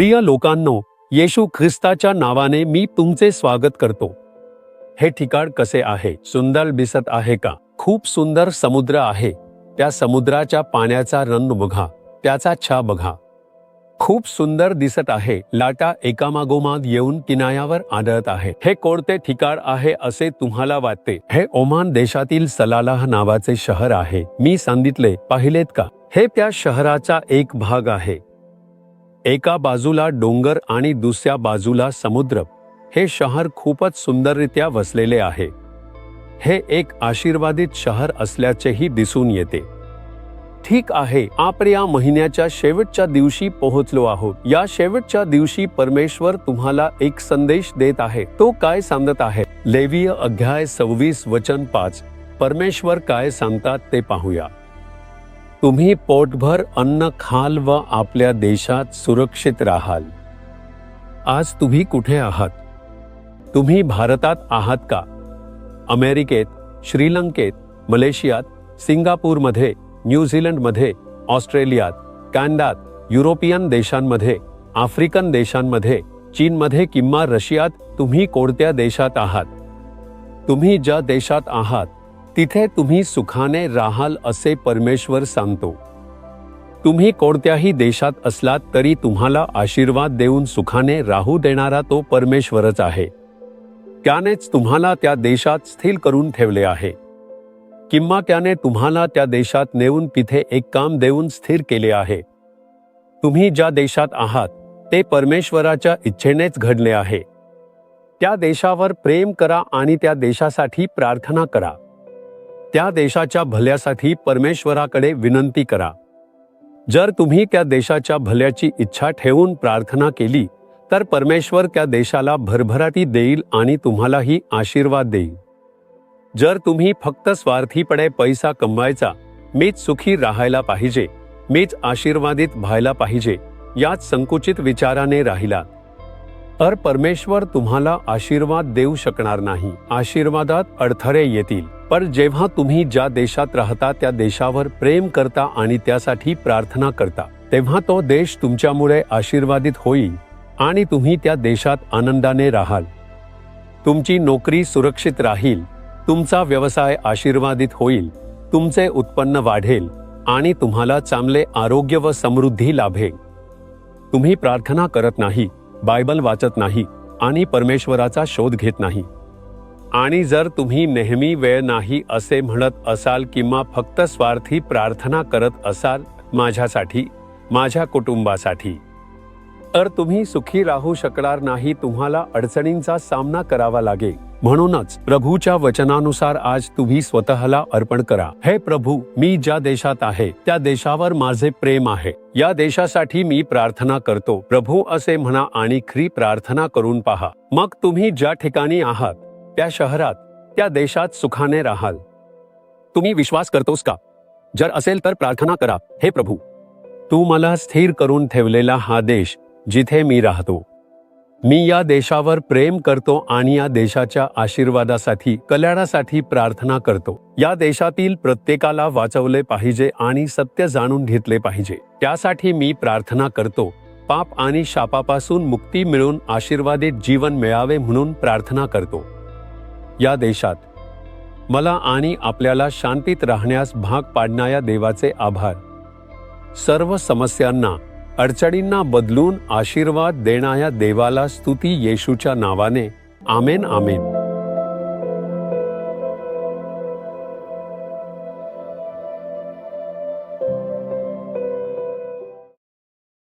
प्रिय लोकांनो, येशू ख्रिस्ताच्या नावाने मी तुमचे स्वागत करतो। हे ठिकाण कसे आहे? सुंदर दिसत आहे का? खूप सुंदर समुद्र आहे। त्या समुद्राच्या पाण्याचा रंग बघा, त्याचा छा बघा, खूप सुंदर दिसत आहे। लाटा एकामागोमाग येऊन किनाऱ्यावर आदळत आहे। हे कोणते ठिकाण आहे असे तुम्हाला वाटते? हे ओमान देशातील सलालाह नावाचे शहर आहे। मी सांगितले पाहिलेत का? हे त्या शहराचा एक भाग आहे। एका बाजूला डोंगर आणि दुसऱ्या बाजूला समुद्र। हे शहर खूपच सुंदररित्या वसलेले आहे। हे एक आशीर्वादित शहर असल्याचेही दिसून येते। ठीक आहे, आपण या महिन्याच्या शेवटच्या दिवशी पोहोचलो आहोत। या शेवटच्या दिवशी परमेश्वर तुम्हाला एक संदेश देत आहे। तो काय सांगत आहे? लेवीय अध्याय 26 वचन 5। परमेश्वर काय सांगतात ते पाहूया। तुम्ही पोटभर अन्न खाल व आपल्या देशात सुरक्षित राहाल। आज तुम्ही कुठे आहात? तुम्ही भारतात आहात का? अमेरिकेत, श्रीलंकेत, मलेशियात, सिंगापूरमध्ये, न्यूझीलंडमध्ये, ऑस्ट्रेलियात, कॅनडात, युरोपियन देशांमध्ये, आफ्रिकन देशांमध्ये, चीनमध्ये किंवा रशियात तुम्ही कोणत्या देशात आहात? तुम्ही ज्या देशात आहात तिथे तुम्ही सुखाने राहाल असे परमेश्वर सांगतो। तुम्ही कोणत्याही देशात असलात तरी तुम्हाला आशीर्वाद देऊन सुखाने राहू देणारा तो परमेश्वरच आहे। त्यानेच तुम्हाला त्या देशात स्थिर करून ठेवले आहे, किंवा त्याने तुम्हाला त्या देशात नेऊन तिथे एक काम देऊन स्थिर केले आहे। तुम्ही ज्या देशात आहात ते परमेश्वराच्या इच्छेनेच घडले आहे। त्या देशावर प्रेम करा आणि त्या देशासाठी प्रार्थना करा। त्या देशाच्या भल्यासाठी परमेश्वराकडे विनंती करा। जर तुम्ही त्या देशाच्या भल्याची इच्छा ठेवून प्रार्थना केली तर परमेश्वर त्या देशाला भरभराटी देईल आणि तुम्हालाही आशीर्वाद देईल। जर तुम्ही फक्त स्वार्थीपणे पैसा कमवायचा, मीच सुखी राहायला पाहिजे, मीच आशीर्वादित व्हायला पाहिजे याच संकुचित विचाराने राहिलात तर परमेश्वर तुम्हाला आशीर्वाद देऊ शकणार नाही। आशीर्वादात अडथळे येतील, पण जेव्हा तुम्ही ज्या देशात राहता त्या देशावर प्रेम करता आणि त्यासाठी प्रार्थना करता तेव्हा तो देश तुमच्यामुळे आशीर्वादित होईल आणि तुम्ही त्या देशात आनंदाने राहाल। तुमची नोकरी सुरक्षित राहील, तुमचा व्यवसाय आशीर्वादित होईल, तुमचे उत्पन्न वाढेल आणि तुम्हाला चांगले आरोग्य व समृद्धी लाभेल। तुम्ही प्रार्थना करत नाही, बायबल वाचत नाही आणि परमेश्वराचा शोध घेत नाही, आणि जर तुम्ही नेहमी वेळ नाही असे म्हणत असाल किंवा फक्त स्वार्थी प्रार्थना करत असाल माझ्यासाठी, माझ्या कुटुंबासाठी, तर तुम्ही सुखी राहू शकणार नाही। तुम्हाला अडचणींचा सामना करावा लागेल। म्हणूनच प्रभूच्या वचनानुसार आज तुम्ही स्वतःला अर्पण करा। हे प्रभू, मी ज्या देशात आहे त्या देशावर माझे प्रेम आहे। या देशासाठी मी प्रार्थना करतो। प्रभू असे म्हणा आणि खरी प्रार्थना करून पहा। मग तुम्ही ज्या ठिकाणी आहात त्या शहरात, त्या देशात सुखाने राहाल। तुम्ही विश्वास करतोस का? जर असेल तर प्रार्थना करा। हे प्रभू, तू मला स्थिर करून ठेवलेला हा देश जिथे मी राहतो, मी या देशावर प्रेम करतो आणि या देशाच्या आशीर्वादासाठी, कल्याणासाठी प्रार्थना करतो। या देशातील प्रत्येकाला वाचवले पाहिजे आणि सत्य जाणून घेतले पाहिजे। त्यासाठी मी प्रार्थना करतो। पाप आणि शापापासून मुक्ती मिळून आशीर्वादित जीवन मिळावे म्हणून प्रार्थना करतो। या देशात मला आणि आपल्याला शांतीत राहण्यास भाग पाडणाऱ्या देवाचे आभार। सर्व समस्यांना, अडचणींना बदलून आशीर्वाद देणाऱ्या देवाला स्तुती येशूच्या नावाने। आमेन आमेन।